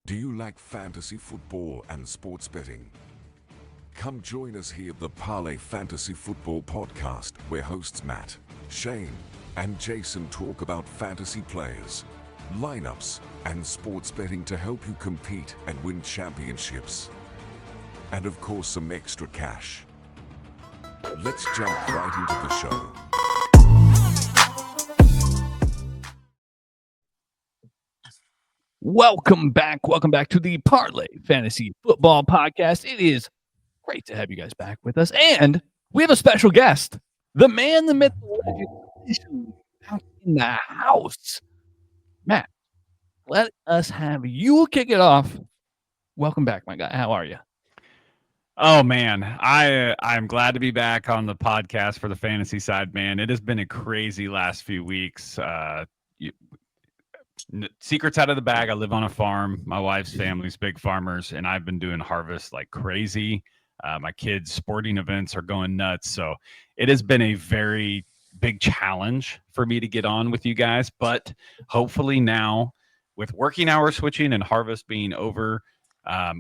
Do you like fantasy football and sports betting? Come join us here at the Parlay Fantasy Football Podcast, where hosts Matt, Shane, and Jason talk about fantasy players, lineups, and sports betting to help you compete and win championships. And of course, some extra cash. Let's jump right into the show. Welcome back to the Parlay Fantasy Football Podcast. It is great to have you guys back with us, and we have a special guest, the man, the myth, the legend, out in the house. Matt, let us have you kick it off. Welcome back, my guy. How are you? Oh man, I'm glad to be back on the podcast for the fantasy side, man. It has been a crazy last few weeks. Secrets out of the bag. I live on a farm. My wife's family's big farmers, and I've been doing harvest like crazy. My kids' sporting events are going nuts. So it has been a very big challenge for me to get on with you guys. But hopefully now, with working hours switching and harvest being over,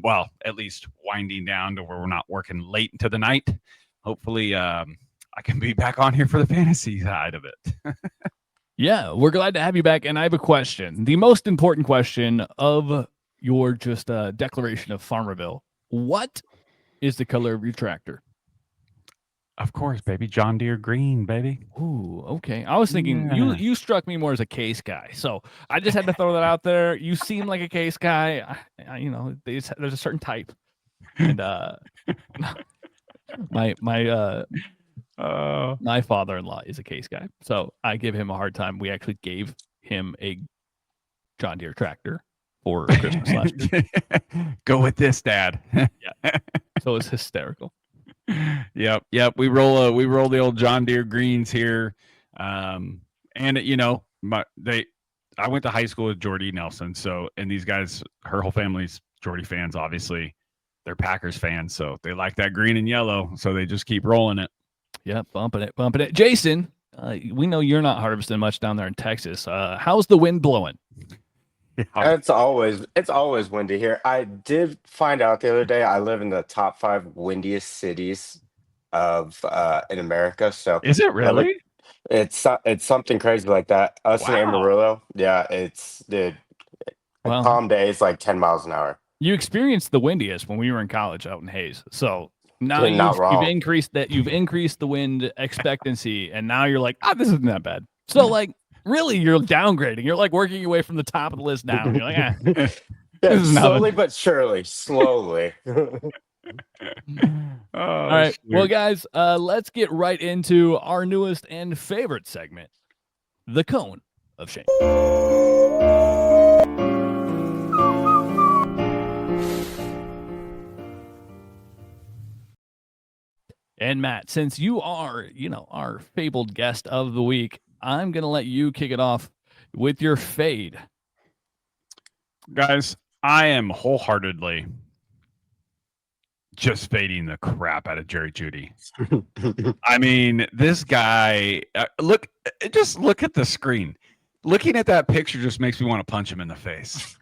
well, at least winding down to where we're not working late into the night, hopefully I can be back on here for the fantasy side of it. Yeah, we're glad to have you back. And I have a question. The most important question of your just declaration of Farmerville. What is the color of your tractor? Of course, baby. John Deere green, baby. Ooh, okay. I was thinking you struck me more as a case guy. So I just had to throw that out there. You seem like a case guy. There's a certain type. And my father-in-law is a case guy, so I give him a hard time. We actually gave him a John Deere tractor for Christmas last year. Go with this, Dad. Yeah, so it's hysterical. Yep. We roll the old John Deere greens here, and I went to high school with Jeudy Nelson. So, and these guys, her whole family's Jeudy fans. Obviously, they're Packers fans, so they like that green and yellow. So they just keep rolling it. Yeah, bumping it. Jason, we know you're not harvesting much down there in Texas. How's the wind blowing? It's always windy here. I did find out the other day I live in the top 5 windiest cities of in America. So is it really? It's something crazy like that. Us in Amarillo, yeah, calm days like 10 miles an hour. You experienced the windiest when we were in college out in Hayes. So now you've increased the wind expectancy, and now you're like, this isn't that bad. So like, really, you're downgrading. You're like working your way from the top of the list down. You're like, yeah, slowly but surely, slowly. All right, well, guys, let's get right into our newest and favorite segment, the Cone of Shame. And Matt, since you are, our fabled guest of the week, I'm going to let you kick it off with your fade. Guys, I am wholeheartedly just fading the crap out of Jeudy. I mean, this guy, look at the screen. Looking at that picture just makes me want to punch him in the face.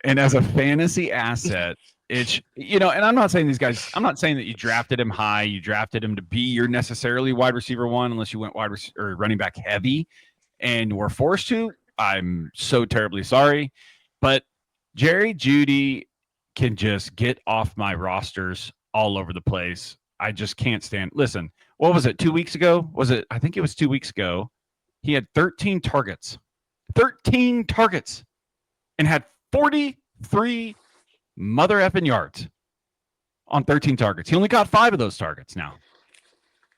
And as a fantasy asset, it's, and I'm not saying that you drafted him high, you drafted him to be your necessarily wide receiver one, unless you went wide receiver or running back heavy and were forced to. I'm so terribly sorry, but Jeudy can just get off my rosters all over the place. I just can't stand. Listen, what was it? 2 weeks ago? I think it was 2 weeks ago. He had 13 targets, and had 43 mother effing yards on 13 targets. He only got 5 of those targets now.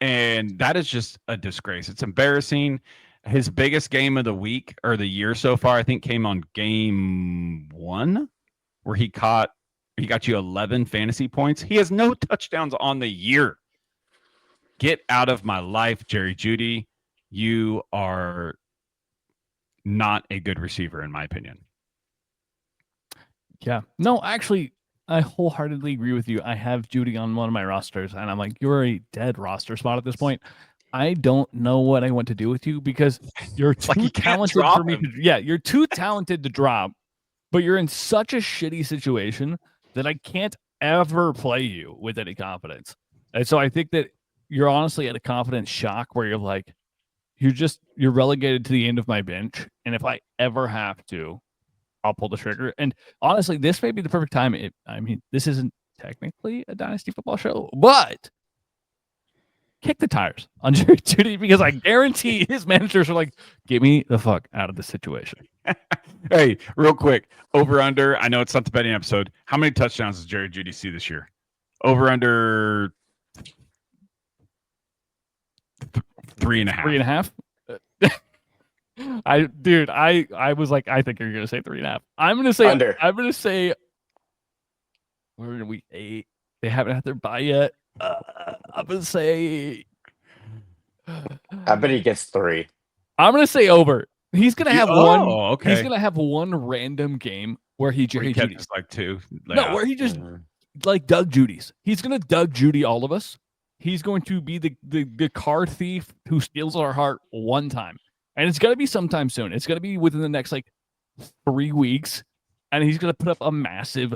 And that is just a disgrace. It's embarrassing. His biggest game of the week or the year so far, I think, came on game 1, where he got you 11 fantasy points. He has no touchdowns on the year. Get out of my life, Jeudy. You are not a good receiver, in my opinion. Yeah. No, actually, I wholeheartedly agree with you. I have Jeudy on one of my rosters, and I'm like, you're a dead roster spot at this point. I don't know what I want to do with you because you're too talented for me. You're too talented to drop but you're in such a shitty situation that I can't ever play you with any confidence. And so I think that you're honestly at a confidence shock where you're like, you're relegated to the end of my bench. And if I ever have to, I'll pull the trigger. And honestly, this may be the perfect time. This isn't technically a dynasty football show, but kick the tires on Jerry Jeudy, because I guarantee his managers are like, get me the fuck out of this situation. Hey, real quick, over under. I know it's not the betting episode. How many touchdowns does Jerry Jeudy see this year? Over under 3.5. 3.5. I was like, I think you're gonna say 3.5. I'm gonna say Under. I'm gonna say we're in week 8. They haven't had their bye yet. I'm gonna say I bet he gets 3. I'm gonna say over. He's gonna have one. Okay. He's gonna have one random game where he Where he Jeudy's. catches like 2. No, where he just like Doug Judy's. He's gonna Doug Jeudy all of us. He's going to be the car thief who steals our heart one time, and it's gonna be sometime soon. It's gonna be within the next like 3 weeks, and he's gonna put up a massive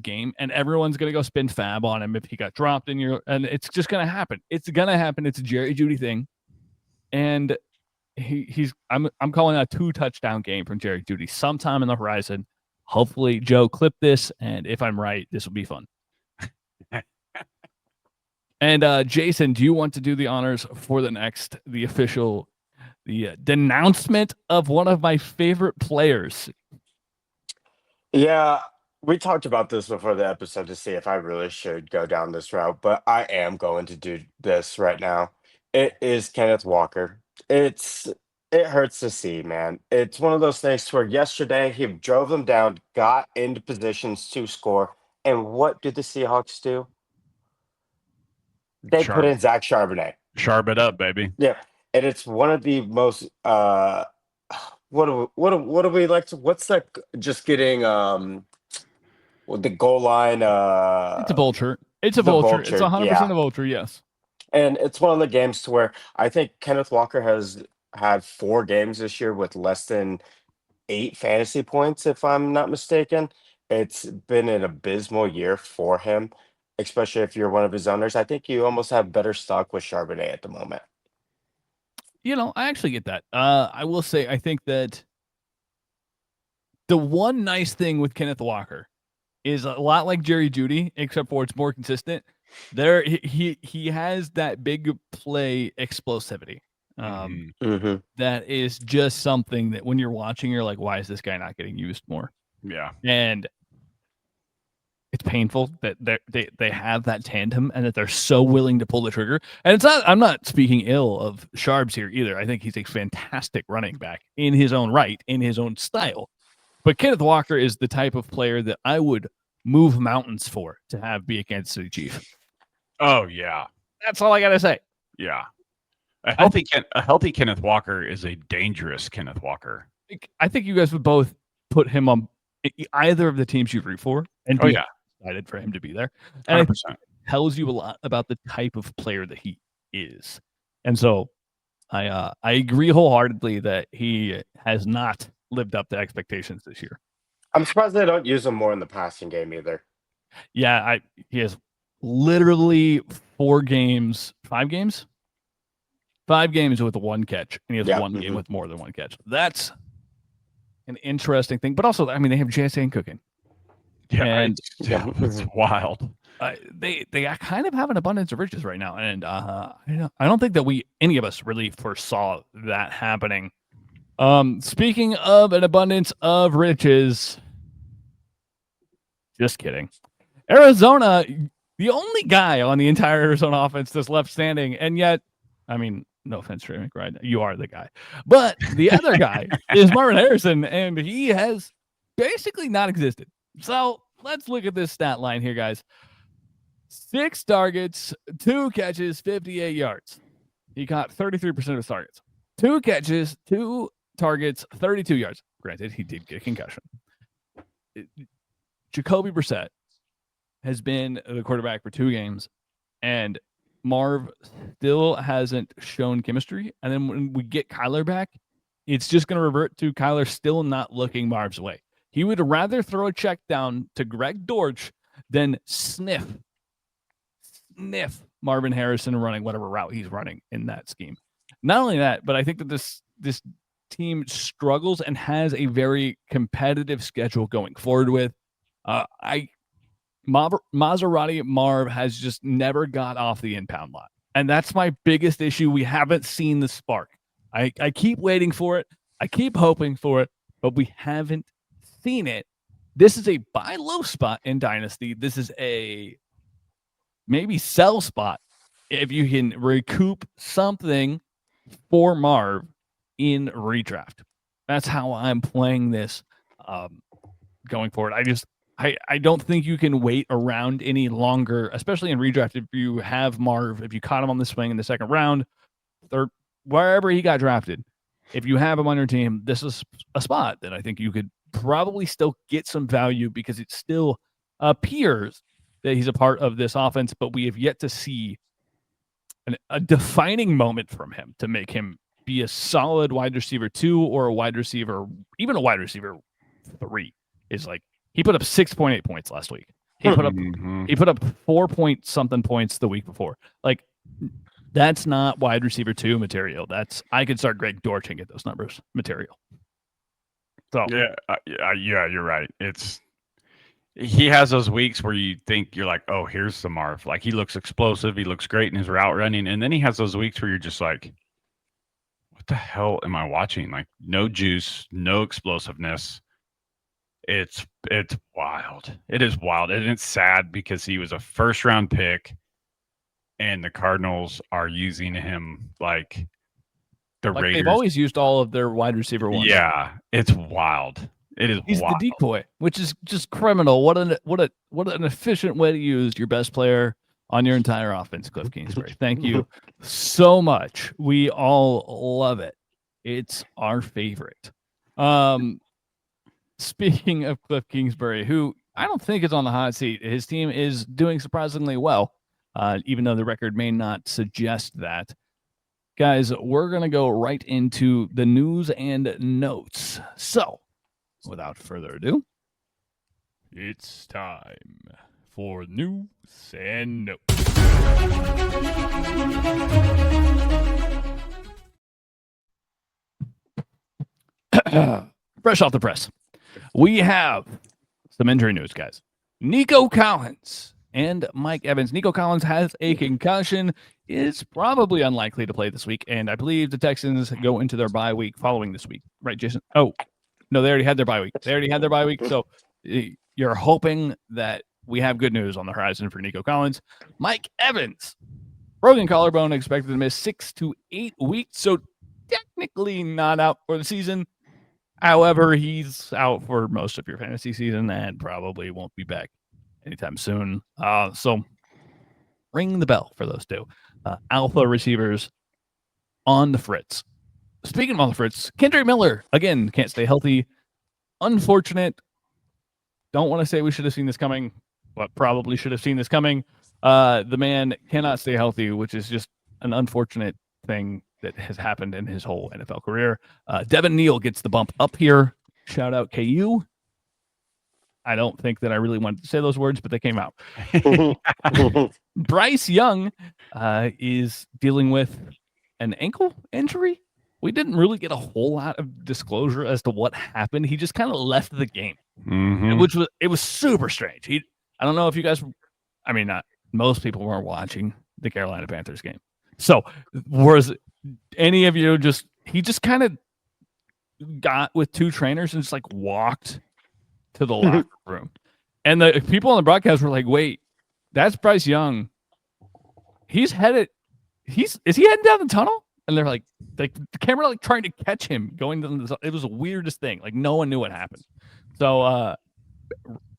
game, and everyone's gonna go spend fab on him if he got dropped in your. And it's just gonna happen. It's gonna happen. It's a Jerry Jeudy thing, and I'm calling a 2 touchdown game from Jerry Jeudy sometime in the horizon. Hopefully, Joe, clip this, and if I'm right, this will be fun. And Jason, do you want to do the honors for the official denouncement of one of my favorite players? Yeah, we talked about this before the episode to see if I really should go down this route, but I am going to do this right now. It is Kenneth Walker. It hurts to see, man. It's one of those things where yesterday he drove them down, got into positions to score, and what did the Seahawks do? They put in Zach Charbonnet. Sharp it up, baby. Yeah, and it's one of the most what do we like to? What's that? Just getting the goal line. It's a vulture. It's a the vulture. It's vulture, 100% yeah. a vulture. Yes. And it's one of the games to where I think Kenneth Walker has had 4 games this year with less than 8 fantasy points, if I'm not mistaken. It's been an abysmal year for him, especially if you're one of his owners. I think you almost have better stock with Charbonnet at the moment. I actually get that. I will say, I think that the one nice thing with Kenneth Walker is a lot like Jerry Jeudy, except for it's more consistent. There, he has that big play explosivity. That is just something that when you're watching, you're like, why is this guy not getting used more? Yeah. And it's painful that they have that tandem and that they're so willing to pull the trigger. And it's not, I'm not speaking ill of Sharps here either. I think he's a fantastic running back in his own right, in his own style. But Kenneth Walker is the type of player that I would move mountains for to have be a Kansas City Chief. Oh, yeah. That's all I got to say. Yeah. A healthy Kenneth Walker is a dangerous Kenneth Walker. I think you guys would both put him on either of the teams you root for and be excited for him to be there. And 100%. it tells you a lot about the type of player that he is. And so I agree wholeheartedly that he has not lived up to expectations this year. I'm surprised they don't use him more in the passing game either. Yeah, he has literally 5 games with 1 catch, and he has 1 game with more than 1 catch. That's an interesting thing. But also, I mean, they have JSN cooking. Yeah, and it's wild. They kind of have an abundance of riches right now, and I don't think that any of us really foresaw that happening. Speaking of an abundance of riches, just kidding. Arizona, the only guy on the entire Arizona offense that's left standing, and yet, I mean, no offense, Trey McBride, you are the guy. But the other guy is Marvin Harrison, and he has basically not existed. So let's look at this stat line here, guys. 6 targets, 2 catches, 58 yards. He caught 33% of his targets. 2 catches, 2 targets, 32 yards. Granted, he did get a concussion. Jacoby Brissett has been the quarterback for 2 games, and Marv still hasn't shown chemistry. And then when we get Kyler back, it's just going to revert to Kyler still not looking Marv's way. He would rather throw a check down to Greg Dortch than sniff Marvin Harrison running whatever route he's running in that scheme. Not only that, but I think that this team struggles and has a very competitive schedule going forward with. Maserati Marv has just never got off the impound lot. And that's my biggest issue. We haven't seen the spark. I keep waiting for it. I keep hoping for it, but we haven't seen it. This is a buy low spot in Dynasty. This is a maybe sell spot if you can recoup something for Marv in redraft. That's how I'm playing this going forward. I don't think you can wait around any longer, especially in redraft. If you have Marv, if you caught him on the swing in the second round, third, wherever he got drafted, if you have him on your team, this is a spot that I think you could probably still get some value because it still appears that he's a part of this offense, but we have yet to see a defining moment from him to make him be a solid wide receiver 2 or a wide receiver, even a wide receiver 3. Is like he put up 6.8 points last week. He put up 4 point something points the week before. Like that's not wide receiver 2 material. That's I could start Greg Dortch and get those numbers material. So yeah, you're right. He has those weeks where you think you're like, oh, here's the Marv. Like he looks explosive. He looks great in his route running. And then he has those weeks where you're just like, what the hell am I watching? Like no juice, no explosiveness. It's wild. It is wild. And it's sad because he was a first round pick and the Cardinals are using him like the Raiders. They've always used all of their wide receiver ones. Yeah, it's wild. It is. He's wild. the decoy, which is just criminal. What an efficient way to use your best player on your entire offense, Cliff Kingsbury. Thank you so much. We all love it. It's our favorite. Speaking of Cliff Kingsbury, who I don't think is on the hot seat, his team is doing surprisingly well, even though the record may not suggest that. Guys, we're going to go right into the news and notes. So, without further ado, it's time for news and notes. Fresh off the press, we have some injury news, guys. Nico Collins and Mike Evans. Nico Collins has a concussion, is probably unlikely to play this week, and I believe the Texans go into their bye week following this week. Right, Jason? Oh, no, they already had their bye week. So you're hoping that we have good news on the horizon for Nico Collins. Mike Evans, broken collarbone, expected to miss 6 to 8 weeks, so technically not out for the season. However, he's out for most of your fantasy season and probably won't be back anytime soon. So ring the bell for those two. Alpha receivers on the fritz. Speaking of on the fritz, Kendrick Miller, again, can't stay healthy. Unfortunate. Don't want to say we should have seen this coming, but probably should have seen this coming. The man cannot stay healthy, which is just an unfortunate thing that has happened in his whole NFL career. Devin Neal gets the bump up here. Shout out KU. I don't think that I really wanted to say those words, but they came out. Bryce Young is dealing with an ankle injury. We didn't really get a whole lot of disclosure as to what happened. He just kind of left the game, which was super strange. I don't know if you guys, not most people weren't watching the Carolina Panthers game. So was any of you he just kind of got with two trainers and just like walked to the locker room. And the people on the broadcast were like, wait, that's Bryce Young. Is he heading down the tunnel? And they're like the camera like trying to catch him going down the. It was the weirdest thing. Like no one knew what happened. So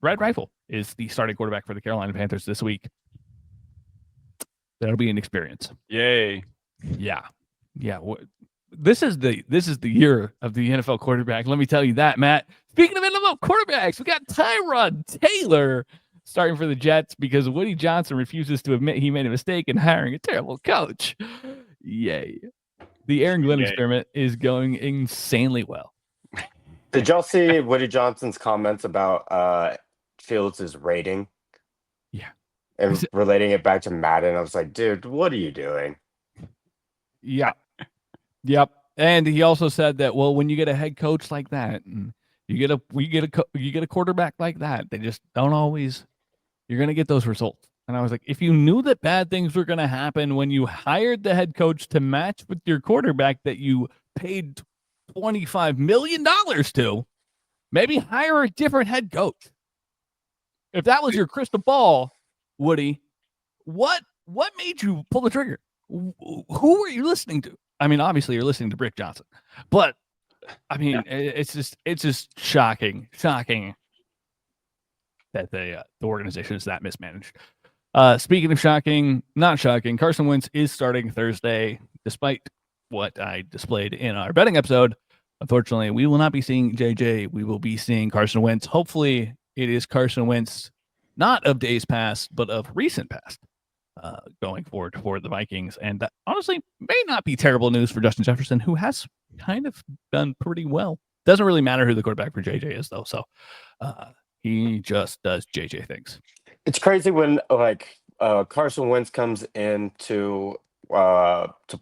Red Rifle is the starting quarterback for the Carolina Panthers this week. That'll be an experience. Yay. Yeah. This is the year of the NFL quarterback. Let me tell you that, Matt. Speaking of NFL quarterbacks, we got Tyrod Taylor starting for the Jets because Woody Johnson refuses to admit he made a mistake in hiring a terrible coach. Yay. The Aaron Glenn experiment is going insanely well. Did y'all see Woody Johnson's comments about Fields' rating? Yeah. And relating it back to Madden, I was like, dude, what are you doing? Yeah. Yep. And he also said that, well, when you get a head coach like that, and you get a quarterback like that, they just don't always. You're going to get those results. And I was like, if you knew that bad things were going to happen when you hired the head coach to match with your quarterback that you paid $25 million to, maybe hire a different head coach. If that was your crystal ball, Woody, what made you pull the trigger? Who were you listening to? I mean, obviously you're listening to Brick Johnson, but I mean, it's just shocking that the organization is that mismanaged. Speaking of shocking, not shocking, Carson Wentz is starting Thursday, despite what I displayed in our betting episode. Unfortunately, we will not be seeing JJ. We will be seeing Carson Wentz. Hopefully, it is Carson Wentz, not of days past, but of recent past, going forward for the Vikings. And that honestly may not be terrible news for Justin Jefferson, who has kind of done pretty well. Doesn't really matter who the quarterback for JJ is, though. So he just does JJ things. It's crazy when Carson Wentz comes in to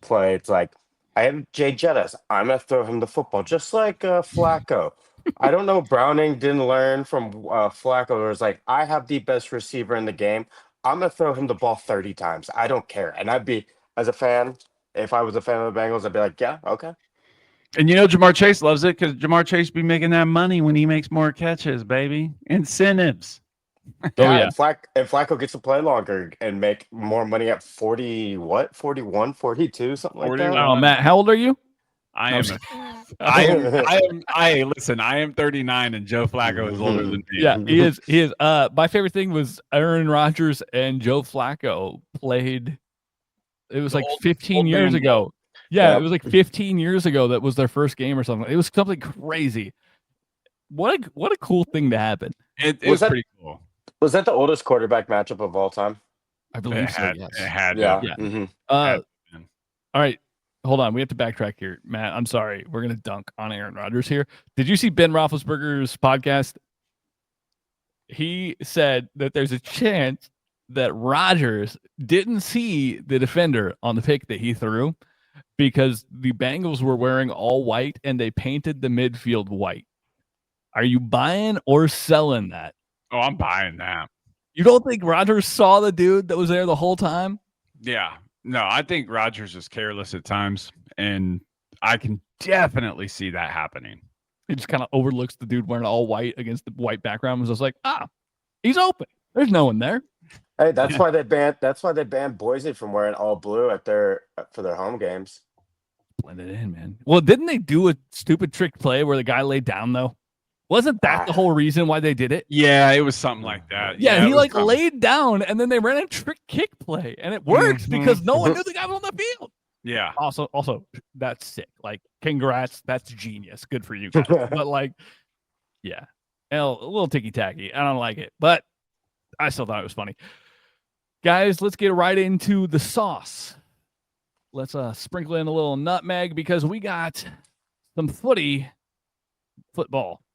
play. It's like, I have Jay Jettis. I'm gonna throw him the football, just like Flacco. I don't know. Browning didn't learn from Flacco. It was like, I have the best receiver in the game. I'm gonna throw him the ball 30 times. I don't care. And I'd be, as a fan, if I was a fan of the Bengals, I'd be like, yeah, okay. And you know Jamar Chase loves it because Jamar Chase be making that money when he makes more catches, baby. Incentives. Yeah. And Flacco gets to play longer and make more money at 40, 41, 42, something like that. Oh, Matt, how old are you? Listen, I am 39 and Joe Flacco is older than me. Yeah, he is. My favorite thing was Aaron Rodgers and Joe Flacco played. It was like 15 years ago. Yeah, it was like 15 years ago. That was their first game or something. It was something crazy. What a cool thing to happen. It was pretty cool. Was that the oldest quarterback matchup of all time? I believe so. Yes. It had. Yeah. Yeah. Mm-hmm. All right. Hold on. We have to backtrack here. Matt, I'm sorry. We're going to dunk on Aaron Rodgers here. Did you see Ben Roethlisberger's podcast? He said that there's a chance that Rodgers didn't see the defender on the pick that he threw because the Bengals were wearing all white and they painted the midfield white. Are you buying or selling that? Oh, I'm buying that. You don't think Rodgers saw the dude that was there the whole time? Yeah. No, I think Rodgers is careless at times, and I can definitely see that happening. He just kind of overlooks the dude wearing all white against the white background. Was just like, he's open. There's no one there. Hey, that's why they banned Boise from wearing all blue for their home games. Blend it in, man. Well, didn't they do a stupid trick play where the guy laid down though? Wasn't that the whole reason why they did it? Yeah, it was something like that. Yeah, he laid down and then they ran a trick kick play and it worked because no one knew the guy was on the field. Yeah. Also, that's sick. Like, congrats. That's genius. Good for you guys. But like, yeah, a little ticky tacky. I don't like it, but I still thought it was funny. Guys, let's get right into the sauce. Let's sprinkle in a little nutmeg because we got some football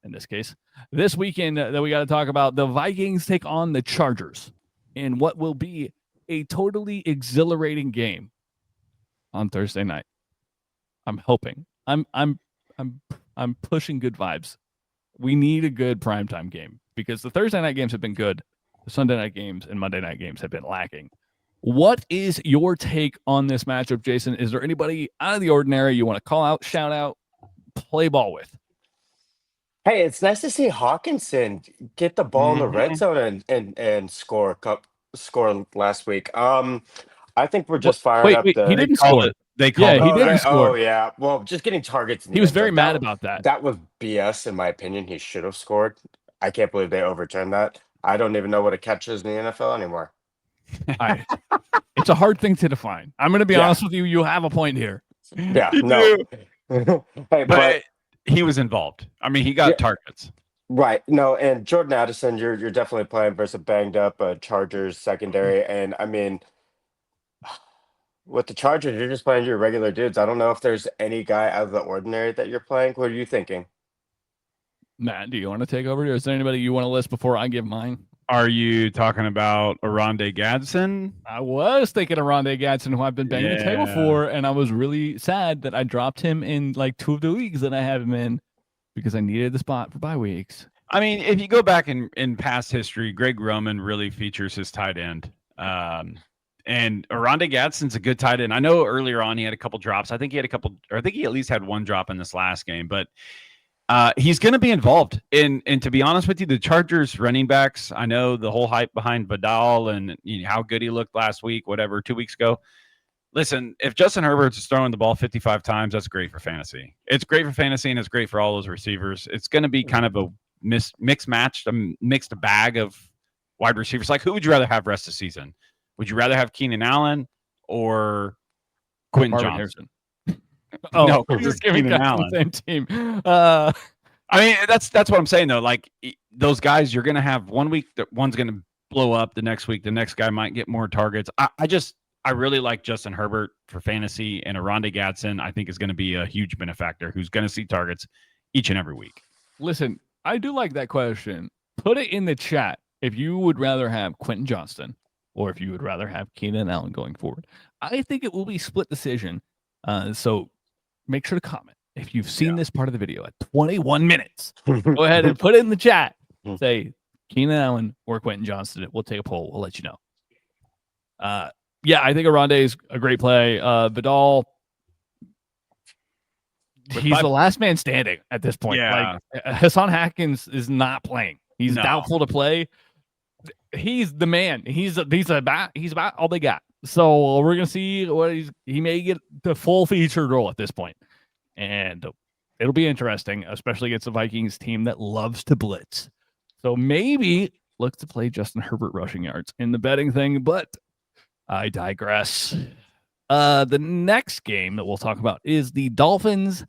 in this case, this weekend that we got to talk about. The Vikings take on the Chargers in what will be a totally exhilarating game on Thursday night. I'm hoping. I'm pushing good vibes. We need a good primetime game because the Thursday night games have been good. The Sunday night games and Monday night games have been lacking. What is your take on this matchup, Jason? Is there anybody out of the ordinary you want to call out, shout out, play ball with? Hey, it's nice to see Hawkinson get the ball in the red zone and score last week. I think we're just firing up. He didn't score. They called he didn't score. Oh yeah, well, just getting targets. He was very mad about that. That was BS, in my opinion. He should have scored. I can't believe they overturned that. I don't even know what a catch is in the NFL anymore. It's a hard thing to define. I'm going to be honest with you. You have a point here. Yeah, no. Hey, but he was involved. I mean, he got targets. Right. No, and Jordan Addison, you're definitely playing versus a banged up Chargers secondary. And I mean, with the Chargers, you're just playing your regular dudes. I don't know if there's any guy out of the ordinary that you're playing. What are you thinking? Matt, do you want to take over? Is there anybody you want to list before I give mine? Are you talking about Aronde Gadsden? I was thinking of Rondé Gadsden, who I've been banging the table Yeah. for, and I was really sad that I dropped him in like 2 of the leagues that I have him in because I needed the spot for bye weeks. I mean, if you go back in past history, Greg Roman really features his tight end. And Aronde Gadsden's a good tight end. I know earlier on he had a couple drops. I think he at least had one drop in this last game, but he's going to be involved. And to be honest with you, the Chargers running backs, I know the whole hype behind Vidal and how good he looked last week, 2 weeks ago. Listen, if Justin Herbert's throwing the ball 55 times, that's great for fantasy. It's great for fantasy, and it's great for all those receivers. It's going to be kind of a mixed bag of wide receivers. Like, who would you rather have rest of the season? Would you rather have Keenan Allen or Quentin Marvin Johnson? Oh, No, we're just giving Keenan guys Allen. the same team. I mean, that's what I'm saying though. Like those guys, you're gonna have 1 week that one's gonna blow up. The next week, the next guy might get more targets. I really like Justin Herbert for fantasy, and Aronde Gadsden I think is going to be a huge benefactor who's going to see targets each and every week. Listen, I do like that question. Put it in the chat if you would rather have Quentin Johnston or if you would rather have Keenan Allen going forward. I think it will be split decision. So make sure to comment. If you've seen this part of the video at 21 minutes, go ahead and put it in the chat. Say Keenan Allen or Quentin Johnston. We'll take a poll. We'll let you know. Yeah, I think Aronde is a great play. Vidal, he's the last man standing at this point. Yeah. Like, Hassan Haskins is not playing. He's doubtful to play. He's the man. He's about all they got. So we're gonna see what he may get the full featured role at this point, and it'll be interesting, especially against the Vikings team that loves to blitz. So maybe look to play Justin Herbert rushing yards in the betting thing, but I digress. The next game that we'll talk about is the Dolphins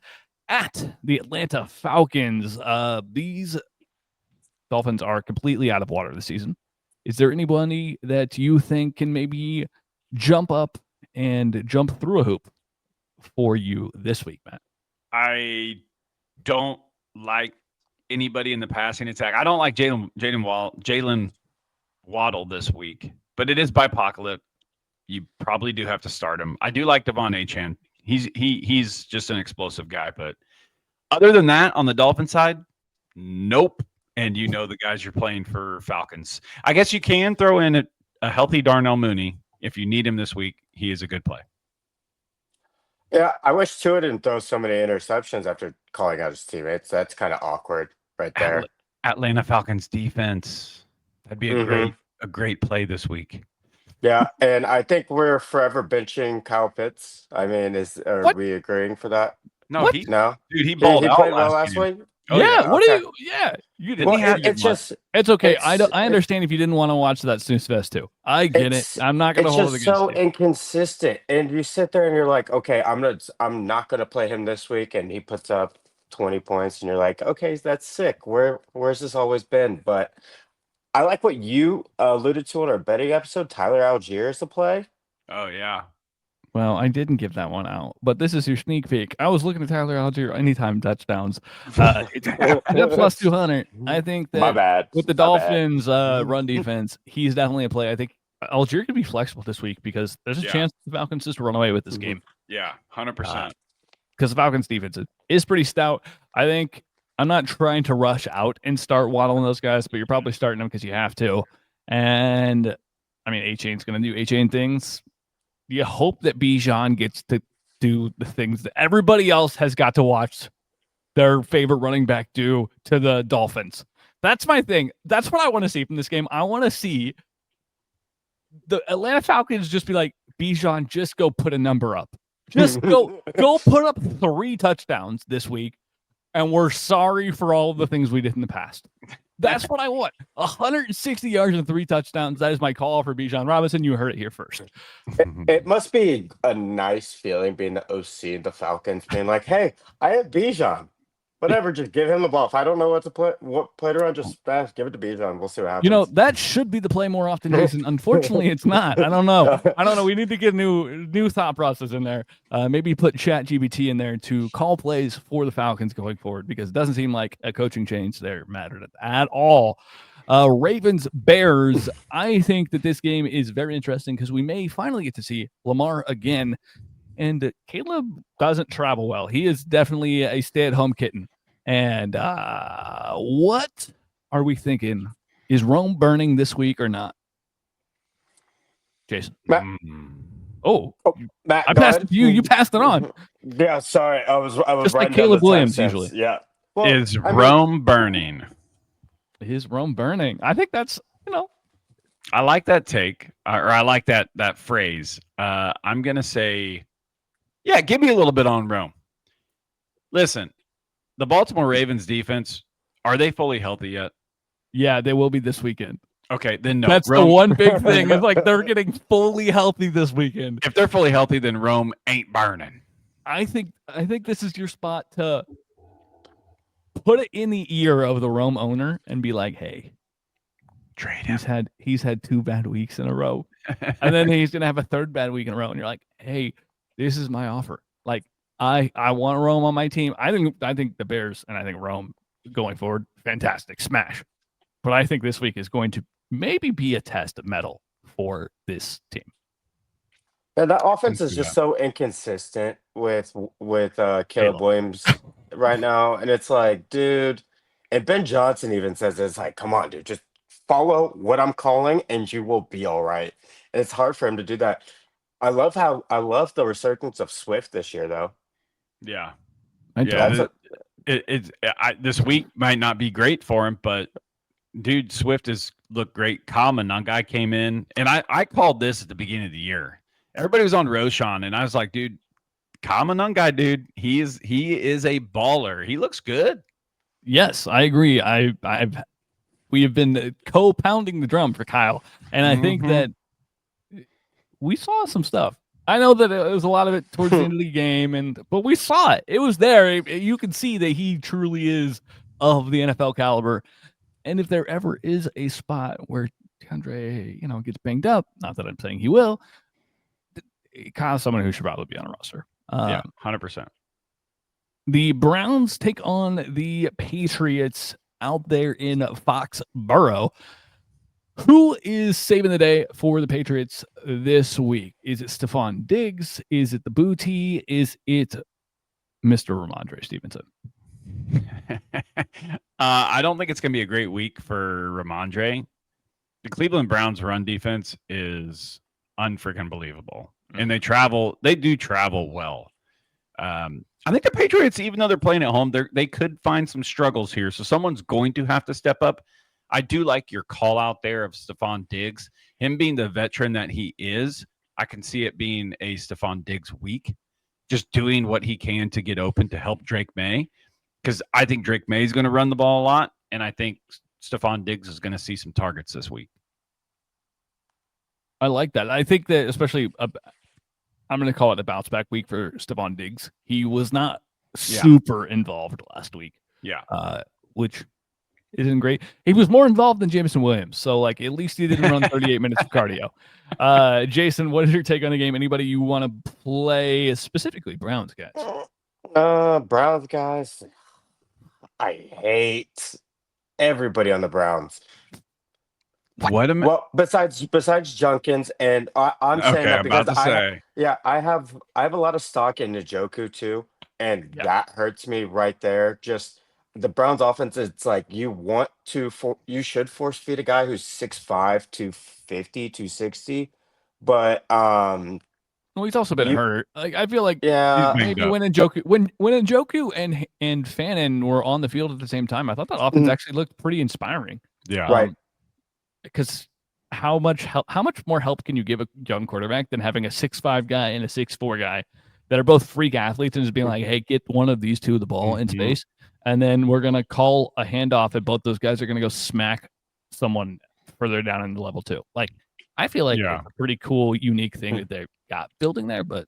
at the Atlanta Falcons. These Dolphins are completely out of water this season. Is there anybody that you think can maybe jump up and jump through a hoop for you this week, Matt? I don't like anybody in the passing attack. I don't like Jalen Waddle this week, but it is Bipocalypse. You probably do have to start him. I do like Devon Achane. He's just an explosive guy, but other than that, on the Dolphin side, nope. And you know the guys you're playing for Falcons. I guess you can throw in a healthy Darnell Mooney if you need him this week. He is a good play. Yeah, I wish Tua didn't throw so many interceptions after calling out his teammates. That's kind of awkward right there. Atlanta Falcons defense. That'd be a great play this week. Yeah, and I think we're forever benching Kyle Pitts. I mean, are we agreeing for that? No, No, he balled he out played well last game. week. Oh, yeah. What okay. do you? Yeah, you didn't. Well, have it's just it's okay. I it's- understand if you didn't want to watch that snooze fest too. I get it. I'm not going to It's hold it just against so you. inconsistent, and you sit there and you're like, okay, I'm not gonna play him this week, and he puts up 20 points, and you're like, okay, that's sick. Where's this always been? But I like what you alluded to in our betting episode. Tyler Algier is the play. Oh yeah. Well, I didn't give that one out, but this is your sneak peek. I was looking at Tyler Algier anytime touchdowns. It's at plus 200. I think My that bad. with the My bad. Dolphins run defense, he's definitely a play. I think Algier could be flexible this week because there's a chance the Falcons just run away with this game. Yeah, 100%. Because the Falcons defense is pretty stout. I think I'm not trying to rush out and start waddling those guys, but you're probably starting them because you have to. And I mean, A-Chain's going to do A-Chain things. You hope that Bijan gets to do the things that everybody else has got to watch their favorite running back do to the Dolphins. That's my thing. That's what I want to see from this game. I want to see the Atlanta Falcons just be like, Bijan, just go put a number up. Just go put up 3 touchdowns this week, and we're sorry for all of the things we did in the past. That's what I want. 160 yards and 3 touchdowns. That is my call for Bijan Robinson. You heard it here first. It must be a nice feeling being the OC of the Falcons, being like, hey, I have Bijan. Whatever, just give him the ball. If I don't know what play to run, just give it to Bijan. We'll see what happens. You know, that should be the play more often, Jason. Unfortunately, it's not. I don't know. We need to get a new thought process in there. Maybe put ChatGPT in there to call plays for the Falcons going forward, because it doesn't seem like a coaching change there mattered at all. Ravens, Bears. I think that this game is very interesting because we may finally get to see Lamar again. And Caleb doesn't travel well. He is definitely a stay-at-home kitten. And what are we thinking? Is Rome burning this week or not? Jason. Matt, Matt, I passed it to you. You passed it on. Yeah, sorry. I was just like Caleb Williams usually. Yeah. Well, is Rome burning? Is Rome burning? I think that's, I like that take, or I like that phrase. I'm gonna say, yeah, give me a little bit on Rome. Listen, the Baltimore Ravens defense, are they fully healthy yet? Yeah, they will be this weekend. Okay, then no. That's the one big thing. It's like they're getting fully healthy this weekend. If they're fully healthy, then Rome ain't burning. I think this is your spot to put it in the ear of the Rome owner and be like, hey, trade him. He's had 2 bad weeks in a row. And then he's gonna have a 3rd bad week in a row. And you're like, hey, this is my offer. Like, I want Rome on my team. I think the Bears and I think Rome going forward, fantastic smash. But I think this week is going to maybe be a test of mettle for this team. And that offense is just so inconsistent with Caleb Williams right now. And it's like, dude, and Ben Johnson even says it's like, come on, dude, just follow what I'm calling and you will be all right. And it's hard for him to do that. I love the resurgence of Swift this year, though. Yeah. This week might not be great for him, but dude, Swift has looked great. Kama guy came in, and I called this at the beginning of the year. Everybody was on Roshan, and I was like, dude, Kama guy, dude, he is a baller. He looks good. Yes, I agree. We have been co-pounding the drum for Kyle, and I think that we saw some stuff. I know that it was a lot of it towards the end of the game, but we saw it. It was there. You can see that he truly is of the NFL caliber. And if there ever is a spot where DeAndre, gets banged up, not that I'm saying he will, Kyle's someone who should probably be on a roster. 100%. The Browns take on the Patriots out there in Foxborough. Who is saving the day for the Patriots this week? Is it Stephon Diggs? Is it the Booty? Is it Mr. Ramondre Stevenson? I don't think it's going to be a great week for Ramondre. The Cleveland Browns run defense is unfreaking believable. And they do travel well. I think the Patriots, even though they're playing at home, they could find some struggles here. So someone's going to have to step up. I do like your call out there of Stephon Diggs. Him being the veteran that he is, I can see it being a Stephon Diggs week, just doing what he can to get open to help Drake May. Because I think Drake May is going to run the ball a lot, and I think Stephon Diggs is going to see some targets this week. I like that. I think that especially, I'm going to call it a bounce back week for Stephon Diggs. He was not super involved last week. Yeah. Which isn't great. He was more involved than Jameson Williams. So, at least he didn't run 38 minutes of cardio. Jason, what is your take on the game? Anybody you want to play, specifically Browns guys? Browns guys. I hate everybody on the Browns. Well, besides Junkins, and I'm saying that because I have a lot of stock in Njoku too, and that hurts me right there. Just the Browns offense, it's like you should force feed a guy who's 6'5", 250, 260, but well, he's also been hurt. I feel like maybe when Njoku and Fannin were on the field at the same time, I thought that offense actually looked pretty inspiring. Yeah, right. Because how much more help can you give a young quarterback than having a 6'5" guy and a 6'4" guy that are both freak athletes and just being like, hey, get one of these two the ball in space, and then we're gonna call a handoff, and both those guys are gonna go smack someone further down in the level 2. I feel like it's a pretty cool, unique thing that they got building there, but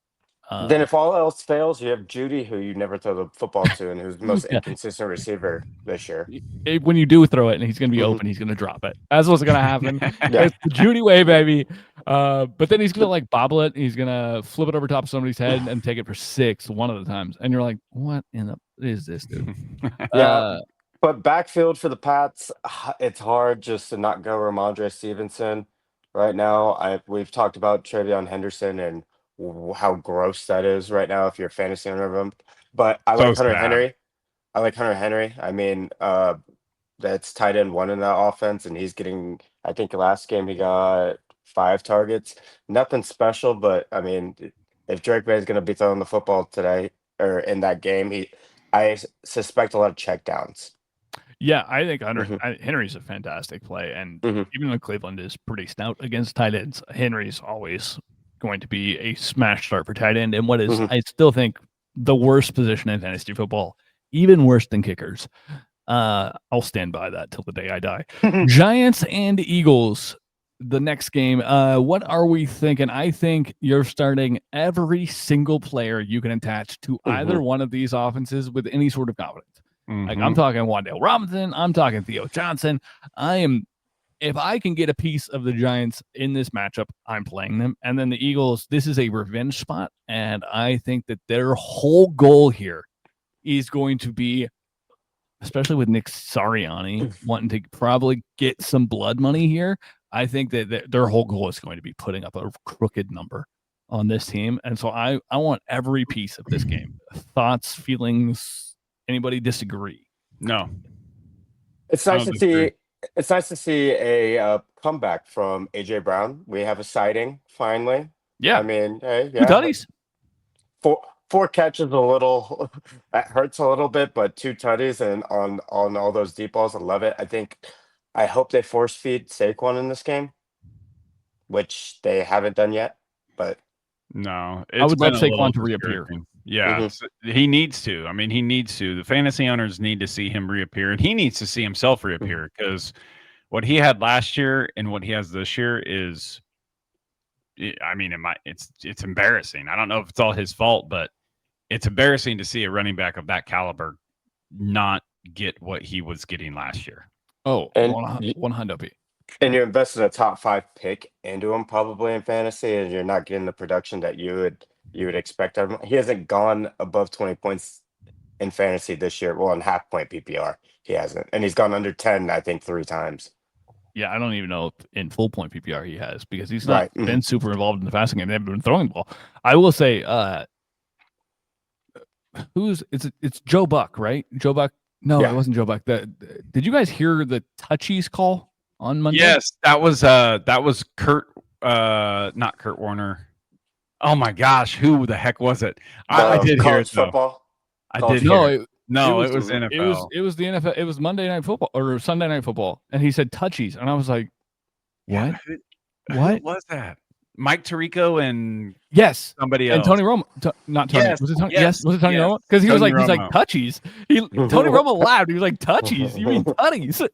Then if all else fails, you have Jeudy, who you never throw the football to, and who's the most Yeah. inconsistent receiver this year. When you do throw it and he's going to be Mhm. open, he's going to drop it. That's what's going to happen. Yeah. It's the Jeudy way, baby. But then he's going to like bobble it. He's going to flip it over top of somebody's head and take it for 6 one of the times. And you're like, what in the is this, dude? Yeah. But backfield for the Pats, it's hard just to not go Ramondre Stevenson right now. We've talked about Travion Henderson and how gross that is right now if you're a fantasy owner of him. But I So like Hunter sad. Henry. I like Hunter Henry. I mean, that's tight end 1 in that offense, and he's getting. I think last game he got 5 targets. Nothing special, but I mean, if Drake May is going to be throwing the football today or in that game, I suspect a lot of checkdowns. Yeah, I think Mhm. Henry's a fantastic play, and Mhm. even though Cleveland is pretty stout against tight ends, Henry's always going to be a smash start for tight end. And what is, Mhm. I still think, the worst position in fantasy football, even worse than kickers. I'll stand by that till the day I die. Giants and Eagles, the next game. What are we thinking? I think you're starting every single player you can attach to either one of these offenses with any sort of confidence. Like I'm talking Wan'Dale Robinson, I'm talking Theo Johnson. If I can get a piece of the Giants in this matchup, I'm playing them. And then the Eagles, this is a revenge spot, and I think that their whole goal here is going to be, especially with Nick Sirianni wanting to probably get some blood money here. I think that their whole goal is going to be putting up a crooked number on this team. And so I want every piece of this game. Thoughts, feelings, anybody disagree? No. It's nice to see. It's nice to see a comeback from AJ Brown. We have a sighting finally. Yeah. I mean, hey, 2 tutties. 4 catches a little. That hurts a little bit, but 2 tutties and on all those deep balls, I love it. I hope they force feed Saquon in this game, which they haven't done yet. But No, I would love been a little Saquon to reappear. discouraging. Yeah, he needs to. I mean, he needs to. The fantasy owners need to see him reappear, and he needs to see himself reappear because what he had last year and what he has this year is, I mean, it's embarrassing. I don't know if it's all his fault, but it's embarrassing to see a running back of that caliber not get what he was getting last year. Oh, And 100p. And you invested a top 5 pick into him probably in fantasy, and you're not getting the production that you would expect of him. He hasn't gone above 20 points in fantasy this year. Well, in half point PPR, he hasn't, and he's gone under 10, I think, 3 times. Yeah, I don't even know if in full point PPR he has, because he's not Right. been super involved in the passing game. They haven't been throwing the ball. I will say, it's Joe Buck, right? Joe Buck. No, Yeah. it wasn't Joe Buck. Did you guys hear the touchies call on Monday? Yes, that was Kurt, not Kurt Warner. Oh my gosh, who the heck was it? I did hear it though. Football. I College did football. hear it. No, it was NFL. It was the NFL. It was Monday Night Football or Sunday Night Football, and he said touchies, and I was like, "What? Who was that? Mike Tirico and yes, somebody and else. Tony Romo, not Tony. Yes, Was it Tony? yes, Yes, was it Tony yes. Romo? Because he was Tony like, he's like Romo. touchies. Tony Romo laughed. He was like touchies. You mean tutties?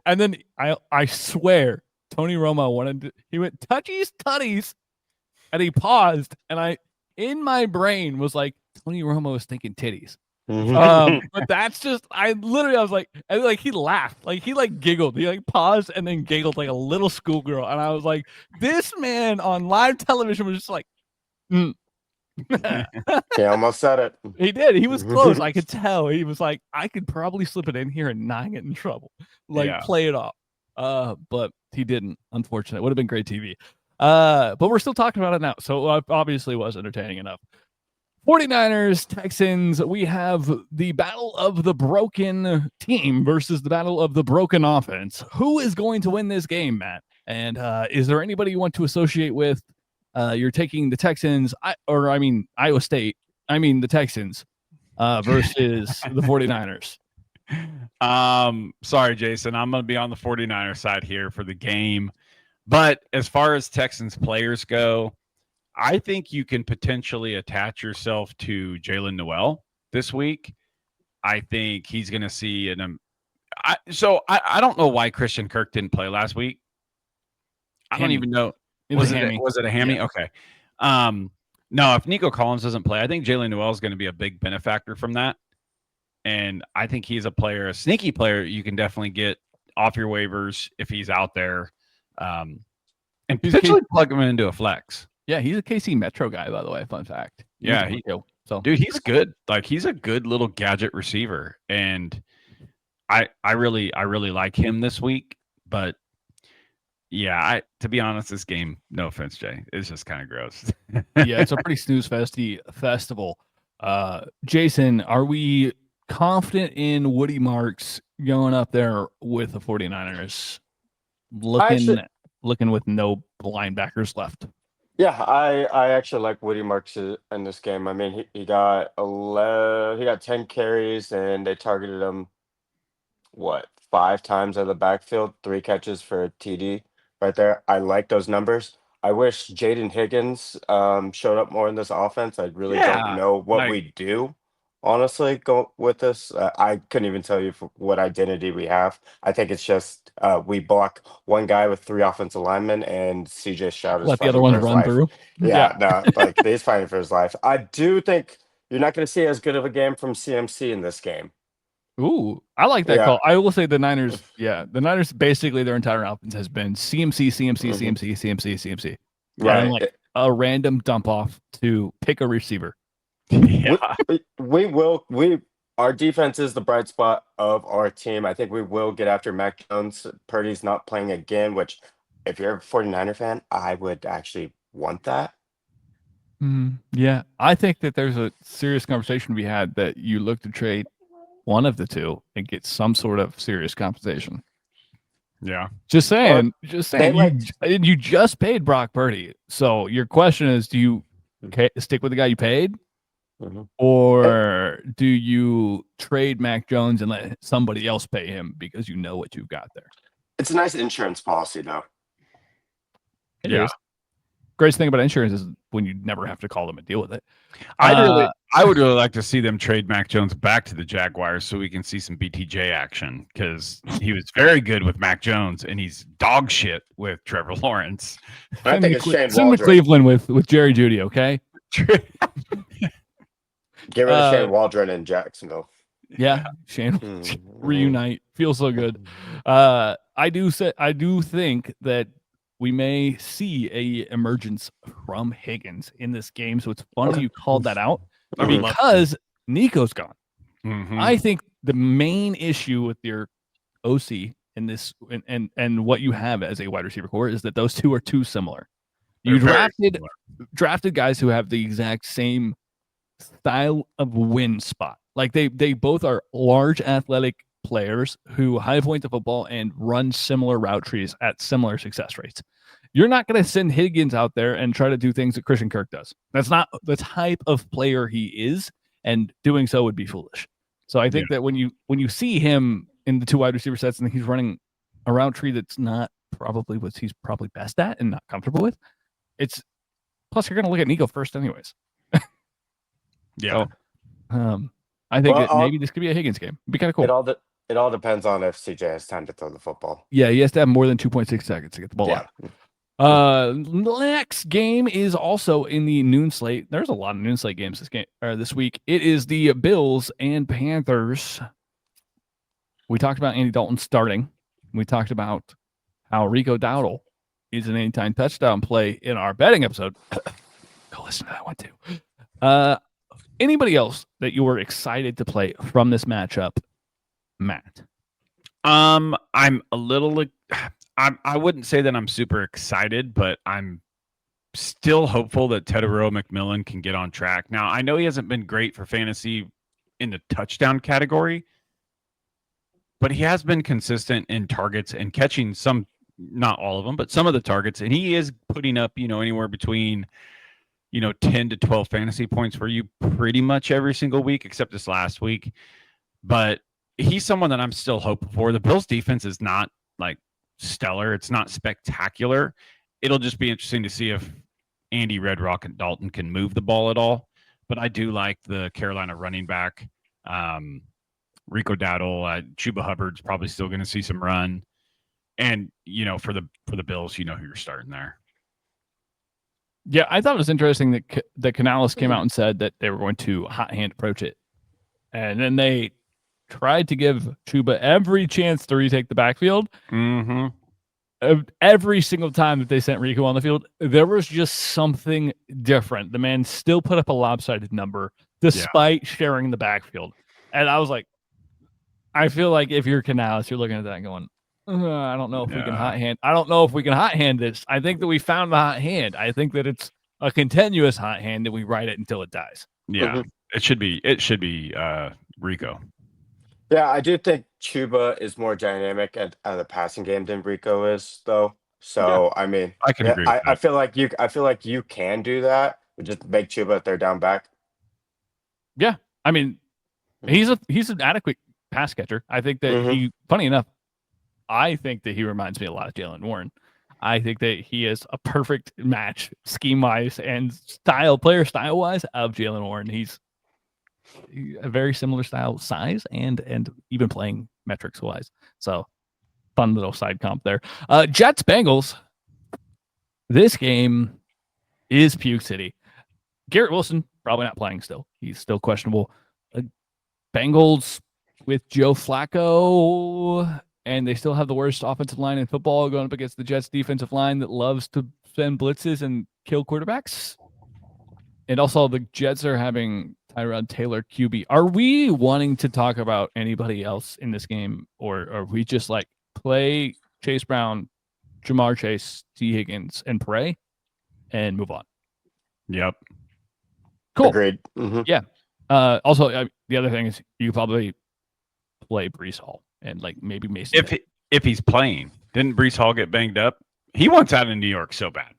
and then I swear Tony Romo he went touchies, tutties, and he paused, and in my brain was like, Tony Romo is thinking titties. But that's just, I was like, and like he laughed, like he like giggled, he like paused and then giggled like a little schoolgirl, and I was like, this man on live television was just like, He almost said it. He did. He was close. I could tell. He was like, I could probably slip it in here and not get in trouble. Play it off. But he didn't. Unfortunately, it would have been great TV. But we're still talking about it now, so obviously it was entertaining enough. 49ers, Texans, we have the battle of the broken team versus the battle of the broken offense. Who is going to win this game, Matt? And is there anybody you want to associate with? You're taking the Texans, Iowa State. The Texans versus the 49ers. Sorry, Jason. I'm going to be on the 49ers side here for the game. But as far as Texans players go, I think you can potentially attach yourself to Jalen Noel this week. I think he's going to see I don't know why Christian Kirk didn't play last week. I don't even know. Was it a hammy? Yeah. Okay. No, if Nico Collins doesn't play, I think Jalen Noel is going to be a big benefactor from that. And I think he's a sneaky player you can definitely get off your waivers if he's out there. And potentially plug him into a flex. Yeah, he's a KC Metro guy, by the way. Fun fact. Yeah, dude, he's good. Like, he's a good little gadget receiver, and I really like him this week. But yeah, to be honest, this game, no offense, Jay, it's just kind of gross. Yeah, it's a pretty snooze festival. Jason, are we confident in Woody Marks going up there with the 49ers? Looking with no linebackers left. Yeah, I actually like Woody Marks in this game. I mean, he got 10 carries, and they targeted him 5 times out of the backfield, 3 catches for a TD right there. I like those numbers. I wish Jaden Higgins showed up more in this offense. I really don't know what we do, honestly, go with this. I couldn't even tell you what identity we have. I think it's just we block one guy with 3 offensive linemen, and CJ Stroud is let the other ones run through. Yeah, no, like he's fighting for his life. I do think you're not going to see as good of a game from CMC in this game. Ooh, I like that call. I will say the Niners, the Niners basically their entire offense has been CMC. Right. And like a random dump off to pick a receiver. Yeah. Our defense is the bright spot of our team. I think we will get after Mac Jones. Purdy's not playing again, which if you're a 49er fan, I would actually want that. Yeah, I think that there's a serious conversation to be had that you look to trade one of the two and get some sort of serious compensation. Yeah. Just saying. You just paid Brock Purdy. So your question is, do you stick with the guy you paid? Or do you trade Mac Jones and let somebody else pay him because you know what you've got there? It's a nice insurance policy, though. It is. Greatest thing about insurance is when you never have to call them and deal with it. I would really like to see them trade Mac Jones back to the Jaguars so we can see some BTJ action, because he was very good with Mac Jones and he's dog shit with Trevor Lawrence. I think it's Shane Send him to Cleveland with Jerry Jeudy, okay? Get rid of Shane Waldron in Jacksonville. Yeah, Shane reunite. Feels so good. I do think that we may see a emergence from Higgins in this game. So it's funny you called that out because Nico's gone. I think the main issue with your OC in this and what you have as a wide receiver core is that those two are too similar. You drafted guys who have the exact same style of win spot. Like they both are large athletic players who high point the football and run similar route trees at similar success rates. You're not going to send Higgins out there and try to do things that Christian Kirk does. That's not the type of player he is, and doing so would be foolish. So I think that when you see him in the 2 wide receiver sets and he's running a route tree that's not probably what he's probably best at and not comfortable with, plus you're going to look at Nico first anyways. Yeah. So, I think that maybe this could be a Higgins game. It'd be kind of cool. It all depends on if CJ has time to throw the football. Yeah, he has to have more than 2.6 seconds to get the ball out. The next game is also in the noon slate. There's a lot of noon slate games this week. It is the Bills and Panthers. We talked about Andy Dalton starting. We talked about how Rico Dowdle is an anytime touchdown play in our betting episode. Go listen to that one too. Anybody else that you were excited to play from this matchup, Matt? I'm a little. I wouldn't say that I'm super excited, but I'm still hopeful that Tedero McMillan can get on track. Now, I know he hasn't been great for fantasy in the touchdown category, but he has been consistent in targets and catching some, not all of them, but some of the targets. And he is putting up, anywhere between, 10 to 12 fantasy points for you pretty much every single week, except this last week. But he's someone that I'm still hopeful for. The Bills defense is not like stellar. It's not spectacular. It'll just be interesting to see if Andy Red Rocket Dalton can move the ball at all. But I do like the Carolina running back, Rico Dowdle. Chuba Hubbard's probably still going to see some run. And, for the Bills, who you're starting there. Yeah, I thought it was interesting that Canales came out and said that they were going to hot hand approach it. And then they tried to give Chuba every chance to retake the backfield. Mm-hmm. Every single time that they sent Rico on the field, there was just something different. The man still put up a lopsided number despite sharing the backfield. And I was like, I feel like if you're Canales, you're looking at that and going, I don't know if we can hot hand. I don't know if we can hot hand this. I think that we found the hot hand. I think that it's a continuous hot hand and we ride it until it dies. Yeah, it should be Rico. Yeah, I do think Chuba is more dynamic at the passing game than Rico is, though. So I mean, I can agree with I feel like you can do that. Just make Chuba a third down back. Yeah, I mean, he's an adequate pass catcher. I think that he, funny enough, I think that he reminds me a lot of Jalen Warren. I think that he is a perfect match scheme wise and player style wise of Jalen Warren. He's a very similar style, size, and even playing metrics wise. So fun little side comp there. Jets Bengals. This game is Puke City. Garrett Wilson probably not playing still. He's still questionable. Bengals with Joe Flacco, and they still have the worst offensive line in football going up against the Jets defensive line that loves to send blitzes and kill quarterbacks. And also the Jets are having Tyrod Taylor QB. Are we wanting to talk about anybody else in this game, or are we just like play Chase Brown, Jamar Chase, T. Higgins, and pray and move on? Yep. Cool. Agreed. Yeah. Also, the other thing is you probably play Breece Hall and like maybe Mason. If he's playing, didn't Breece Hall get banged up? He wants out of New York so bad.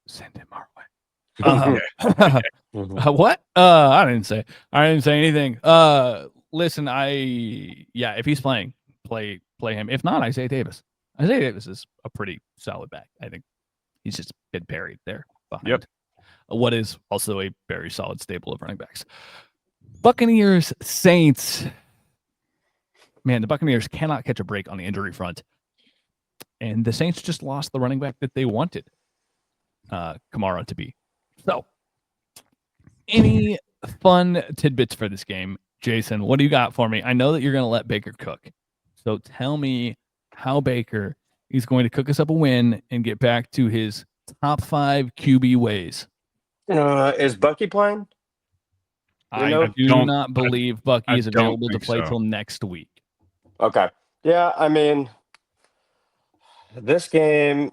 Send him our way. What? I didn't say anything. Listen, if he's playing, play him. If not, Isaiah Davis. Isaiah Davis is a pretty solid back. I think he's just been buried there behind what is also a very solid stable of running backs. Buccaneers, Saints. Man, the Buccaneers cannot catch a break on the injury front. And the Saints just lost the running back that they wanted Kamara to be. So, any fun tidbits for this game? Jason, what do you got for me? I know that you're going to let Baker cook. So tell me how Baker is going to cook us up a win and get back to his top 5 QB ways. Is Bucky playing? I do not believe Bucky is available to play till next week. Okay. Yeah, I mean, this game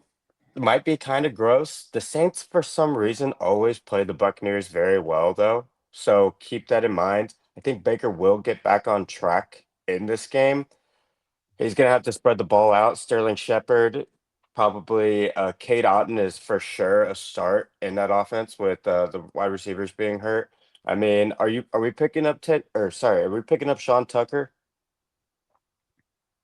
might be kind of gross. The Saints, for some reason, always play the Buccaneers very well, though. So keep that in mind. I think Baker will get back on track in this game. He's going to have to spread the ball out. Sterling Shepard, probably Cade Otton is for sure a start in that offense with the wide receivers being hurt. I mean, are we picking up are we picking up Sean Tucker?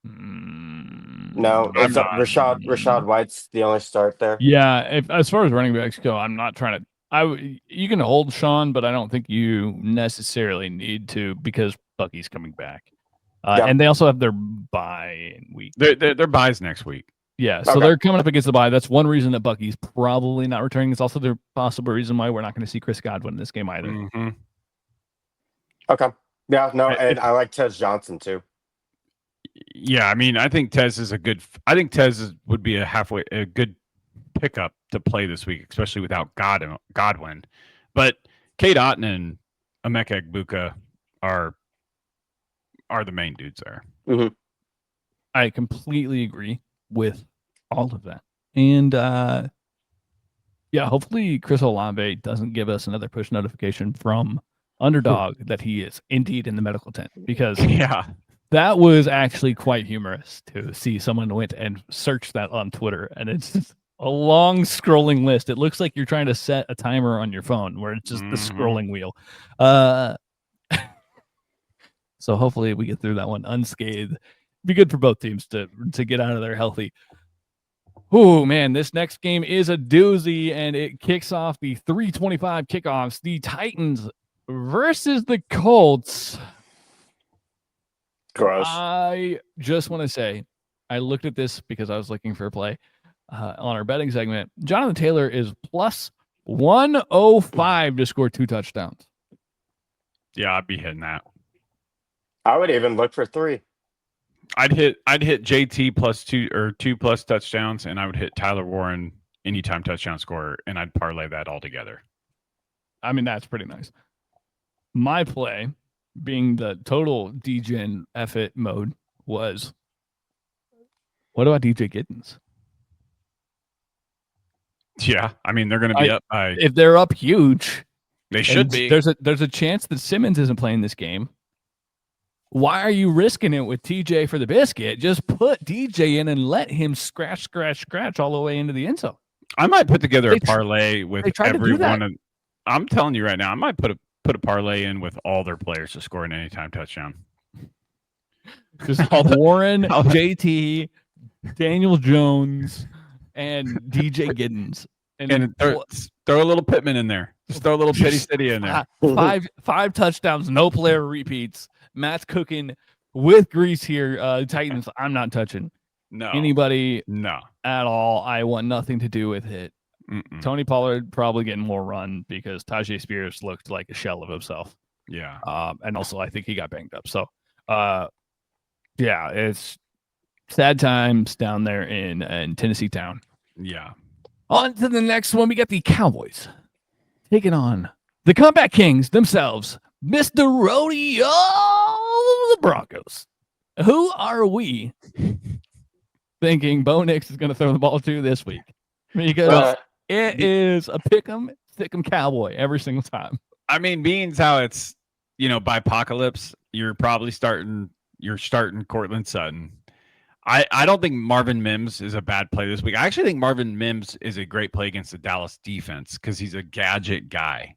No, it's Rashad White's the only start there. Yeah, as far as running backs go, I'm not trying to. You can hold Sean, but I don't think you necessarily need to because Bucky's coming back, and they also have their bye week. Their bye's next week. Yeah, so they're coming up against the bye. That's one reason that Bucky's probably not returning. It's also the possible reason why we're not going to see Chris Godwin in this game either. Mm-hmm. Okay. Yeah, no, and I like Tez Johnson too. Yeah, I mean, I think Tez would be a good pickup to play this week, especially without Godwin. But Cade Otton and Emeka Egbuka are the main dudes there. Mm-hmm. I completely agree with all of that. And hopefully Chris Olave doesn't give us another push notification from Underdog that he is indeed in the medical tent, because that was actually quite humorous to see someone went and searched that on Twitter, and it's just a long scrolling list. It looks like you're trying to set a timer on your phone where it's just the scrolling wheel. So hopefully we get through that one unscathed. Be good for both teams to get out of there healthy. Oh man, this next game is a doozy, and it kicks off the 3:25 kickoffs. The Titans versus the Colts. Gross. I just want to say, I looked at this because I was looking for a play. on our betting segment. Jonathan Taylor is plus 105 to score 2 touchdowns. Yeah, I'd be hitting that. I would even look for 3. I'd hit JT plus 2 plus touchdowns, and I would hit Tyler Warren anytime touchdown scorer, and I'd parlay that all together. I mean, that's pretty nice. My play, being the total DJ F it mode, was what about DJ Giddens? Yeah, I mean, they're going to be up by. If they're up huge, They should be. There's a chance that Simmons isn't playing this game. Why are you risking it with TJ for the biscuit? Just put DJ in and let him scratch all the way into the end zone. I might put together a parlay with every one of. I'm telling you right now, I might put a parlay in with all their players to score an anytime touchdown. Just Warren, JT, Daniel Jones, and DJ Giddens, and throw a little Pittman in there. Just throw a little Pity City in there. Five touchdowns, no player repeats. Matt's cooking with grease here. Titans, I'm not touching anybody at all. I want nothing to do with it. Mm-mm. Tony Pollard probably getting more run because Tajay Spears looked like a shell of himself. Yeah. And also I think he got banged up. So, yeah, it's sad times down there in Tennessee town. Yeah. On to the next one. We got the Cowboys taking on the comeback kings themselves, Mr. Rodeo, the Broncos. Who are we thinking Bo Nix is going to throw the ball to this week? Because it is a pick 'em, stick 'em Cowboy every single time. I mean, being how it's, by apocalypse, you're starting Cortland Sutton. I don't think Marvin Mims is a bad play this week. I actually think Marvin Mims is a great play against the Dallas defense because he's a gadget guy.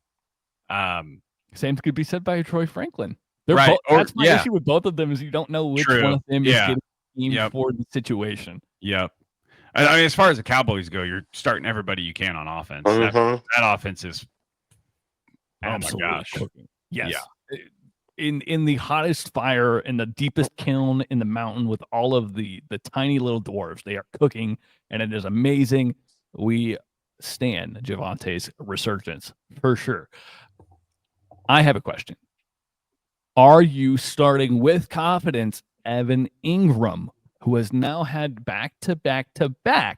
Same could be said by Troy Franklin. Right. That's my issue with both of them is you don't know which one of them is getting teamed for the situation. Yep. I mean, as far as the Cowboys go, you're starting everybody you can on offense. Mm-hmm. That offense is absolutely oh my gosh. Cooking. Yes. Yeah. In the hottest fire, in the deepest kiln in the mountain with all of the tiny little dwarves, they are cooking, and it is amazing. We stand Javante's resurgence for sure. I have a question. Are you starting with confidence Evan Ingram, who has now had back-to-back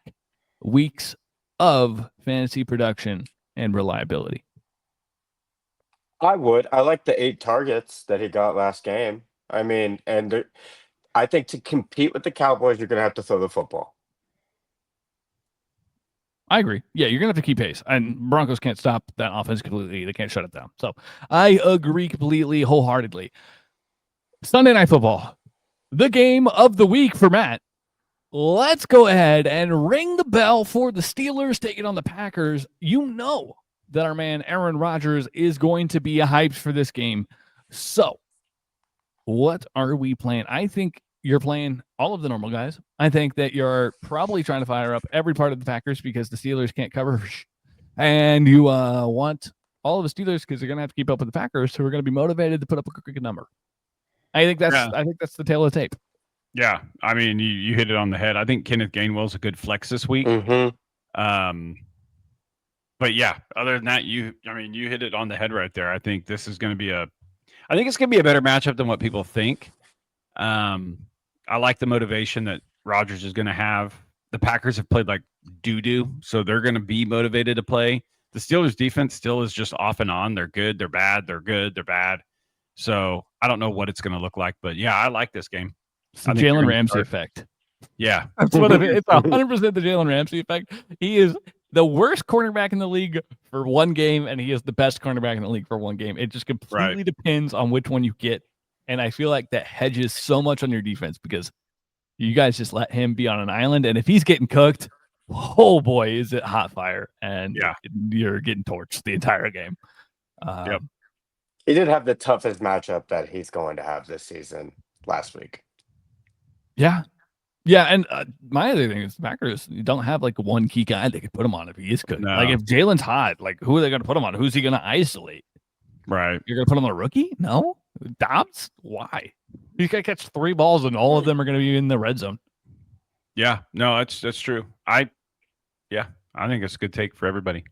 weeks of fantasy production and reliability? I would. I like the 8 targets that he got last game. I mean, I think to compete with the Cowboys, you're going to have to throw the football. I agree. Yeah, you're going to have to keep pace. And Broncos can't stop that offense completely. They can't shut it down. So I agree completely, wholeheartedly. Sunday Night Football, the game of the week for Matt. Let's go ahead and ring the bell for the Steelers taking on the Packers. You know that our man Aaron Rodgers is going to be hyped for this game. So what are we playing? I think you're playing all of the normal guys. I think that you're probably trying to fire up every part of the Packers because the Steelers can't cover. And you want all of the Steelers because they're going to have to keep up with the Packers, who are going to be motivated to put up a quick number. I think that's the tail of the tape. Yeah. I mean, you hit it on the head. I think Kenneth Gainwell's a good flex this week. Mm-hmm. But yeah, other than that, you hit it on the head right there. I think this is going to be it's going to be a better matchup than what people think. I like the motivation that Rodgers is going to have. The Packers have played like doo-doo, so they're going to be motivated to play. The Steelers defense still is just off and on. They're good, they're bad, they're good, they're bad. So I don't know what it's going to look like, but yeah, I like this game. Jalen Ramsey effect. Yeah. That's what it's 100% the Jalen Ramsey effect. He is the worst cornerback in the league for one game, and he is the best cornerback in the league for one game. It just completely depends on which one you get. And I feel like that hedges so much on your defense because you guys just let him be on an island. And if he's getting cooked, oh boy, is it hot fire. And you're getting torched the entire game. Yep. He did have the toughest matchup that he's going to have this season last week. Yeah. Yeah. And my other thing is Packers, you don't have like one key guy they could put him on if he is cooked. No. Like if Jalen's hot, like who are they going to put him on? Who's he going to isolate? Right. You're going to put him on a rookie? No. Dobbs? Why? He's got to catch 3 balls and all of them are going to be in the red zone. Yeah, no, that's true. I Yeah, I think it's a good take for everybody.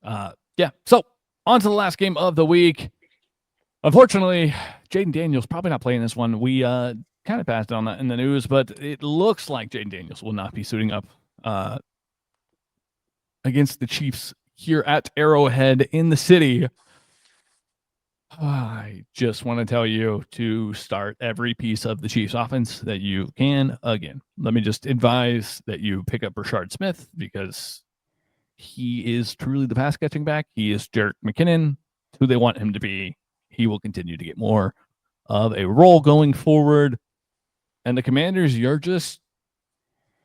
Yeah. So on to the last game of the week. Unfortunately, Jaden Daniels probably not playing this one. We kind of passed on that in the news, but it looks like Jaden Daniels will not be suiting up against the Chiefs here at Arrowhead in the city. I just want to tell you to start every piece of the Chiefs offense that you can. Again, let me just advise that you pick up Rashard Smith because he is truly the pass catching back. He is Jerick McKinnon, who they want him to be. He will continue to get more of a role going forward. And the Commanders, you're just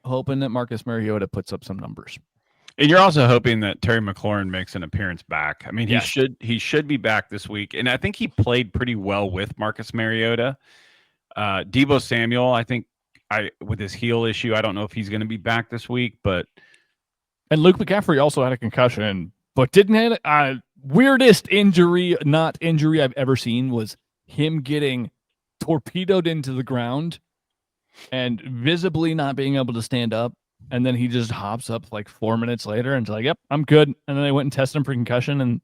hoping that Marcus Mariota puts up some numbers. And you're also hoping that Terry McLaurin makes an appearance back. I mean, Yes. he should be back this week. And I think he played pretty well with Marcus Mariota. Deebo Samuel, I think with his heel issue, I don't know if he's going to be back this week, but And Luke McCaffrey also had a concussion, but didn't have weirdest injury, not injury I've ever seen was him getting torpedoed into the ground and visibly not being able to stand up. And then he just hops up like 4 minutes later and is like, yep, I'm good. And then they went and tested him for concussion and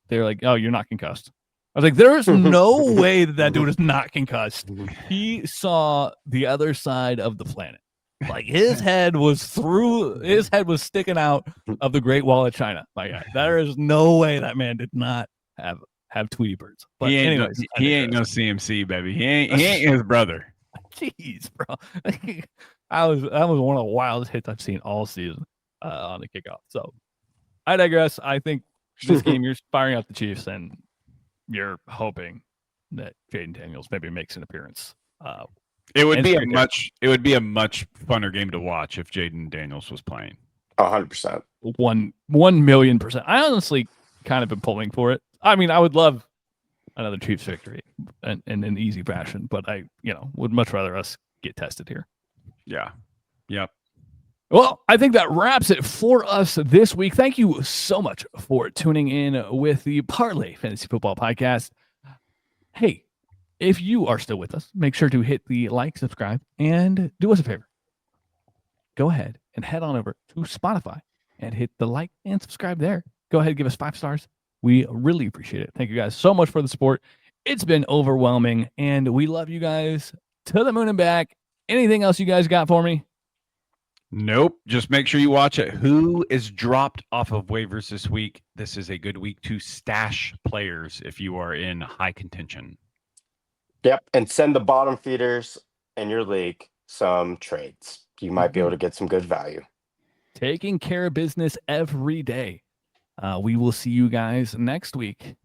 they're like, oh, you're not concussed. I was like, there is no way that dude is not concussed. He saw the other side of the planet. Like his head was sticking out of the Great Wall of China. My guy, there is no way that man did not have Tweety birds. But he ain't anyways, he ain't no CMC, baby. He ain't his brother. Jeez, bro. That was one of the wildest hits I've seen all season on the kickoff. So I digress. I think this game you're firing out the Chiefs and you're hoping that Jaden Daniels maybe makes an appearance. It would be a much funner game to watch if Jaden Daniels was playing. 100%. 1,000,000%. I honestly kind of been pulling for it. I mean, I would love another Chiefs victory in an easy fashion, but I would much rather us get tested here. Yeah. Yep. Well, I think that wraps it for us this week. Thank you so much for tuning in with the Parlay Fantasy Football Podcast. Hey, if you are still with us, make sure to hit the like, subscribe, and do us a favor. Go ahead and head on over to Spotify and hit the like and subscribe there. Go ahead and give us 5 stars. We really appreciate it. Thank you guys so much for the support. It's been overwhelming, and we love you guys to the moon and back. Anything else you guys got for me? Nope. Just make sure you watch it. Who is dropped off of waivers this week? This is a good week to stash players if you are in high contention. Yep. And send the bottom feeders in your league some trades. You might be able to get some good value. Taking care of business every day. We will see you guys next week.